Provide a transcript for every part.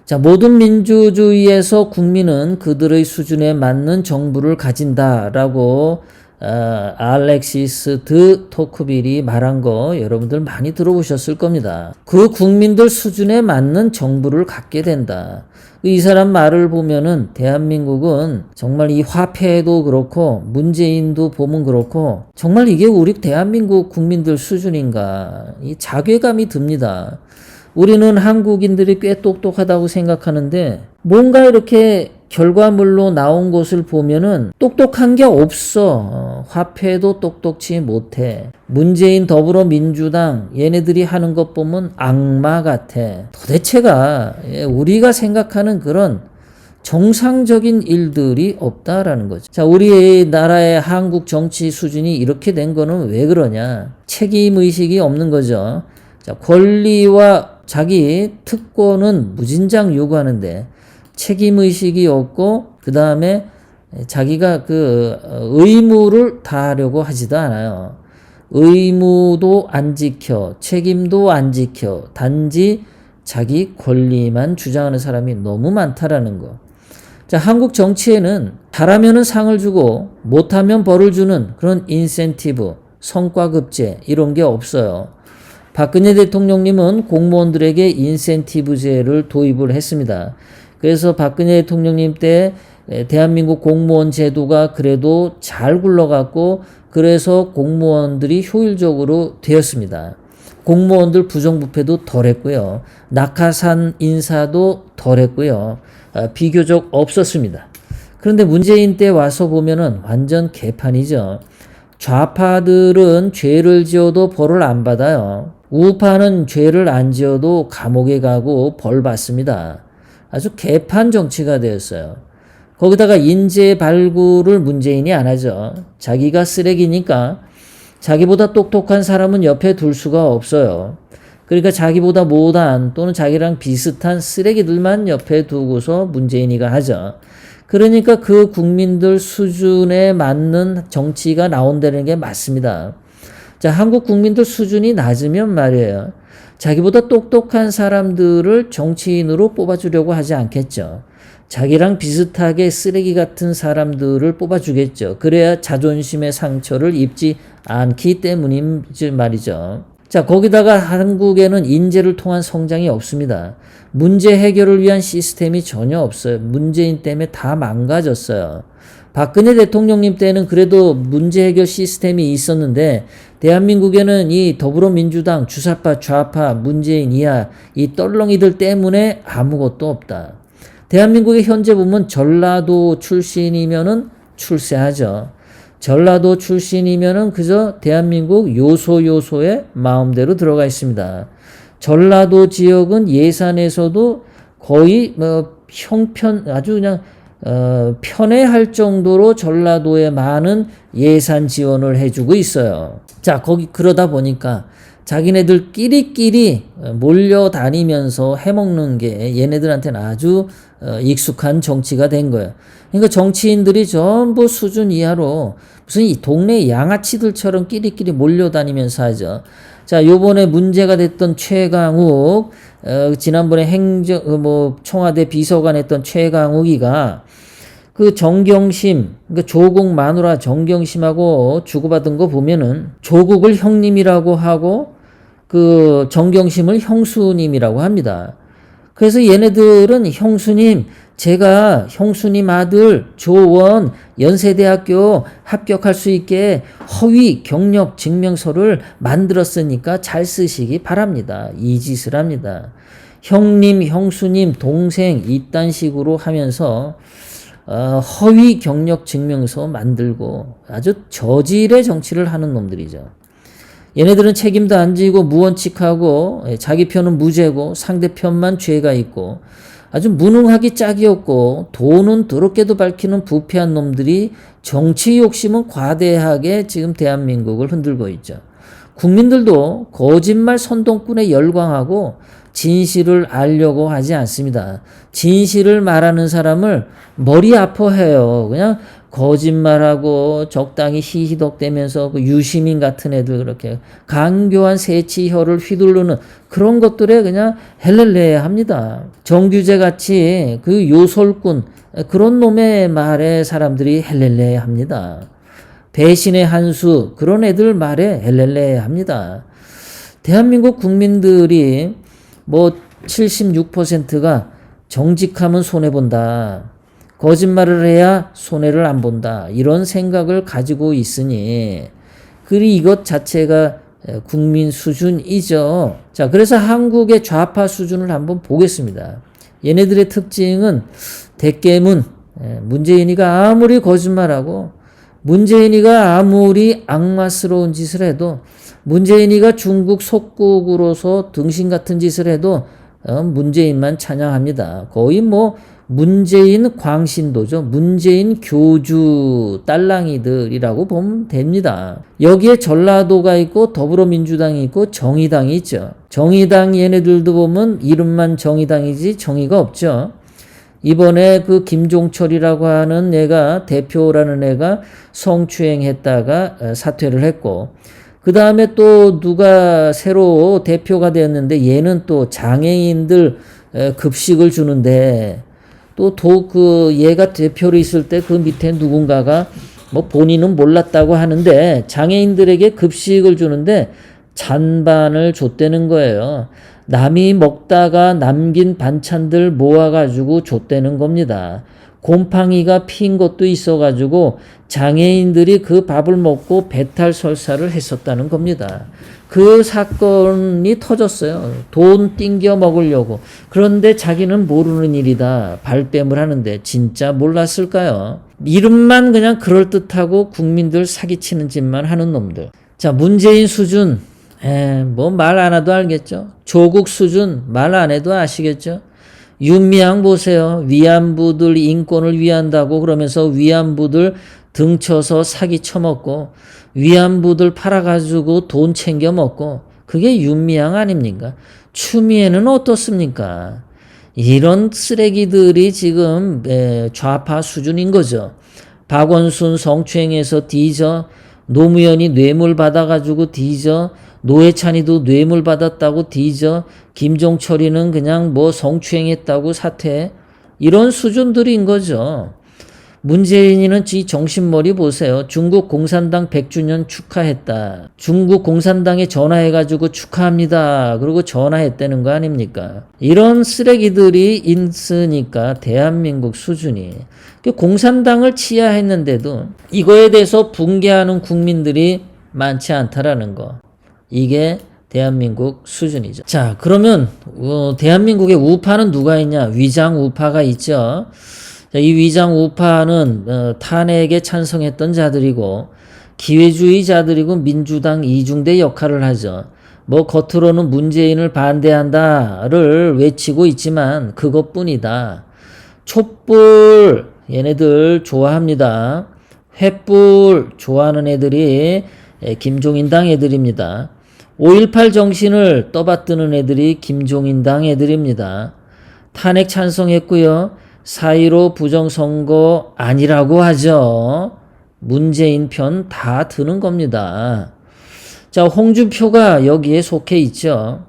자, 모든 민주주의에서 국민은 그들의 수준에 맞는 정부를 가진다라고 알렉시스 드 토크빌이 말한 거 여러분들 많이 들어보셨을 겁니다. 그 국민들 수준에 맞는 정부를 갖게 된다. 이 사람 말을 보면은 대한민국은 정말 이 화폐도 그렇고 문재인도 보면 그렇고 정말 이게 우리 대한민국 국민들 수준인가 이 자괴감이 듭니다. 우리는 한국인들이 꽤 똑똑하다고 생각하는데 뭔가 이렇게 결과물로 나온 것을 보면은 똑똑한 게 없어. 화폐도 똑똑치 못해. 문재인 더불어민주당 얘네들이 하는 것 보면 악마 같아. 도대체가 우리가 생각하는 그런 정상적인 일들이 없다라는 거죠. 자, 우리 나라의 한국 정치 수준이 이렇게 된 거는 왜 그러냐? 책임의식이 없는 거죠. 자, 권리와 자기 특권은 무진장 요구하는데 책임의식이 없고 그 다음에 자기가 그 의무를 다하려고 하지도 않아요. 의무도 안 지켜, 책임도 안 지켜, 단지 자기 권리만 주장하는 사람이 너무 많다라는 거. 자, 한국 정치에는 잘하면은 상을 주고 못하면 벌을 주는 그런 인센티브, 성과급제 이런 게 없어요. 박근혜 대통령님은 공무원들에게 인센티브제를 도입을 했습니다. 그래서 박근혜 대통령님 때 대한민국 공무원 제도가 그래도 잘 굴러갔고 그래서 공무원들이 효율적으로 되었습니다. 공무원들 부정부패도 덜했고요. 낙하산 인사도 덜했고요. 비교적 없었습니다. 그런데 문재인 때 와서 보면은 완전 개판이죠. 좌파들은 죄를 지어도 벌을 안 받아요. 우파는 죄를 안 지어도 감옥에 가고 벌 받습니다. 아주 개판 정치가 되었어요. 거기다가 인재 발굴을 문재인이 안 하죠. 자기가 쓰레기니까 자기보다 똑똑한 사람은 옆에 둘 수가 없어요. 그러니까 자기보다 못한 또는 자기랑 비슷한 쓰레기들만 옆에 두고서 문재인이가 하죠. 그러니까 그 국민들 수준에 맞는 정치가 나온다는 게 맞습니다. 자, 한국 국민들 수준이 낮으면 말이에요. 자기보다 똑똑한 사람들을 정치인으로 뽑아주려고 하지 않겠죠. 자기랑 비슷하게 쓰레기 같은 사람들을 뽑아주겠죠. 그래야 자존심의 상처를 입지 않기 때문이지 말이죠. 자, 거기다가 한국에는 인재를 통한 성장이 없습니다. 문제 해결을 위한 시스템이 전혀 없어요. 문재인 때문에 다 망가졌어요. 박근혜 대통령님 때는 그래도 문제 해결 시스템이 있었는데 대한민국에는 이 더불어민주당, 주사파, 좌파, 문재인 이하 이 떨렁이들 때문에 아무것도 없다. 대한민국의 현재 보면 전라도 출신이면은 출세하죠. 전라도 출신이면은 그저 대한민국 요소요소에 마음대로 들어가 있습니다. 전라도 지역은 예산에서도 거의 형편 아주 그냥 편애할 정도로 전라도에 많은 예산 지원을 해주고 있어요. 자, 거기 그러다 보니까 자기네들끼리 몰려다니면서 해먹는 게 얘네들한테는 아주 익숙한 정치가 된 거예요. 그러니까 정치인들이 전부 수준 이하로 무슨 이 동네 양아치들처럼 끼리끼리 몰려다니면서 하죠. 자, 요번에 문제가 됐던 최강욱, 지난번에 청와대 비서관 했던 최강욱이가 그 정경심, 그러니까 조국 마누라 정경심하고 주고받은 거 보면은 조국을 형님이라고 하고 그 정경심을 형수님이라고 합니다. 그래서 얘네들은 형수님, 제가 형수님 아들 조원 연세대학교 합격할 수 있게 허위 경력 증명서를 만들었으니까 잘 쓰시기 바랍니다. 이 짓을 합니다. 형님, 형수님, 동생 이딴 식으로 하면서 허위 경력 증명서 만들고 아주 저질의 정치를 하는 놈들이죠. 얘네들은 책임도 안 지고 무원칙하고 자기 편은 무죄고 상대편만 죄가 있고 아주 무능하기 짝이 없고 돈은 더럽게도 밝히는 부패한 놈들이 정치 욕심은 과대하게 지금 대한민국을 흔들고 있죠. 국민들도 거짓말 선동꾼에 열광하고 진실을 알려고 하지 않습니다. 진실을 말하는 사람을 머리 아파해요. 그냥 거짓말하고 적당히 히히덕대면서 그 유시민 같은 애들 그렇게 강교한 새치혀를 휘두르는 그런 것들에 그냥 헬렐레 합니다. 정규재 같이 그 요솔꾼 그런 놈의 말에 사람들이 헬렐레 합니다. 배신의 한수 그런 애들 말에 헬렐레 합니다. 대한민국 국민들이 뭐 76%가 정직하면 손해본다. 거짓말을 해야 손해를 안 본다. 이런 생각을 가지고 있으니 그리 이것 자체가 국민 수준이죠. 자, 그래서 한국의 좌파 수준을 한번 보겠습니다. 얘네들의 특징은 대개문 문재인이가 아무리 거짓말하고 문재인이가 아무리 악마스러운 짓을 해도 문재인이가 중국 속국으로서 등신 같은 짓을 해도 문재인만 찬양합니다. 거의 뭐 문재인 광신도죠. 문재인 교주 딸랑이들이라고 보면 됩니다. 여기에 전라도가 있고 더불어민주당이 있고 정의당이 있죠. 정의당 얘네들도 보면 이름만 정의당이지 정의가 없죠. 이번에 그 김종철이라고 하는 애가 대표라는 애가 성추행했다가 사퇴를 했고 그 다음에 또 누가 새로 대표가 되었는데 얘는 또 장애인들 급식을 주는데 또 그 얘가 대표로 있을 때 그 밑에 누군가가 뭐 본인은 몰랐다고 하는데 장애인들에게 급식을 주는데 잔반을 줬다는 거예요. 남이 먹다가 남긴 반찬들 모아가지고 줬다는 겁니다. 곰팡이가 핀 것도 있어가지고 장애인들이 그 밥을 먹고 배탈 설사를 했었다는 겁니다. 그 사건이 터졌어요. 돈 띵겨 먹으려고. 그런데 자기는 모르는 일이다. 발뺌을 하는데 진짜 몰랐을까요? 이름만 그냥 그럴듯하고 국민들 사기치는 짓만 하는 놈들. 자, 문재인 수준. 뭐 말 안 해도 알겠죠. 조국 수준 말 안 해도 아시겠죠. 윤미향 보세요. 위안부들 인권을 위한다고 그러면서 위안부들 등쳐서 사기 쳐먹고 위안부들 팔아가지고 돈 챙겨 먹고 그게 윤미향 아닙니까? 추미애는 어떻습니까? 이런 쓰레기들이 지금 좌파 수준인 거죠. 박원순 성추행해서 뒤져, 노무현이 뇌물 받아가지고 뒤져, 노회찬이도 뇌물 받았다고 뒤져, 김종철이는 그냥 뭐 성추행했다고 사퇴, 이런 수준들인 거죠. 문재인이는 지 정신머리 보세요. 중국 공산당 100주년 축하했다. 중국 공산당에 전화해가지고 축하합니다. 그리고 전화했다는 거 아닙니까? 이런 쓰레기들이 있으니까 대한민국 수준이. 공산당을 치하했는데도 이거에 대해서 붕괴하는 국민들이 많지 않다라는 거. 이게 대한민국 수준이죠. 자, 그러면 대한민국의 우파는 누가 있냐? 위장 우파가 있죠. 자, 이 위장 우파는 탄핵에 찬성했던 자들이고 기회주의자들이고 민주당 이중대 역할을 하죠. 뭐 겉으로는 문재인을 반대한다를 외치고 있지만 그것뿐이다. 촛불 얘네들 좋아합니다. 횃불 좋아하는 애들이 김종인당 애들입니다. 5.18 정신을 떠받드는 애들이 김종인당 애들입니다. 탄핵 찬성했고요. 4.15 부정선거 아니라고 하죠. 문재인 편 다 드는 겁니다. 자, 홍준표가 여기에 속해 있죠.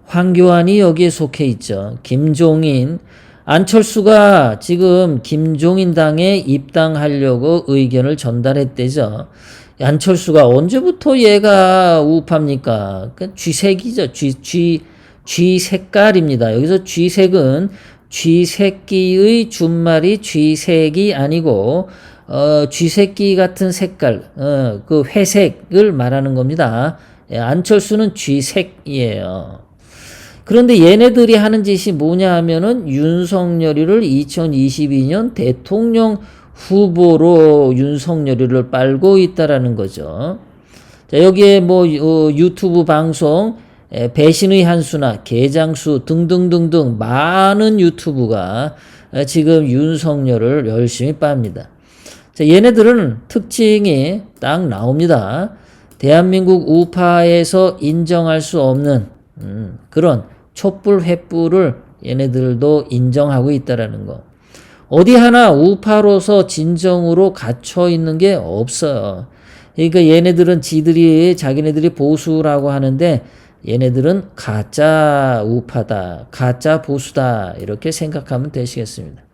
황교안이 여기에 속해 있죠. 김종인, 안철수가 지금 김종인 당에 입당하려고 의견을 전달했대죠. 안철수가 언제부터 얘가 우파입니까? 그 쥐색이죠. 쥐색깔입니다. 여기서 쥐색은 쥐새끼의 준말이 쥐색이 아니고 쥐새끼 같은 색깔, 그 회색을 말하는 겁니다. 안철수는 쥐색이에요. 그런데 얘네들이 하는 짓이 뭐냐 하면은 윤석열이를 2022년 대통령 후보로 윤석열이를 빨고 있다라는 거죠. 자, 여기에 뭐 유튜브 방송 배신의 한수나 개장수 등등등등 많은 유튜브가 지금 윤석열을 열심히 빱니다. 자, 얘네들은 특징이 딱 나옵니다. 대한민국 우파에서 인정할 수 없는 그런 촛불 횃불을 얘네들도 인정하고 있다라는 거. 어디 하나 우파로서 진정으로 갇혀 있는 게 없어요. 그러니까 얘네들은 자기네들이 보수라고 하는데 얘네들은 가짜 우파다, 가짜 보수다 이렇게 생각하면 되시겠습니다.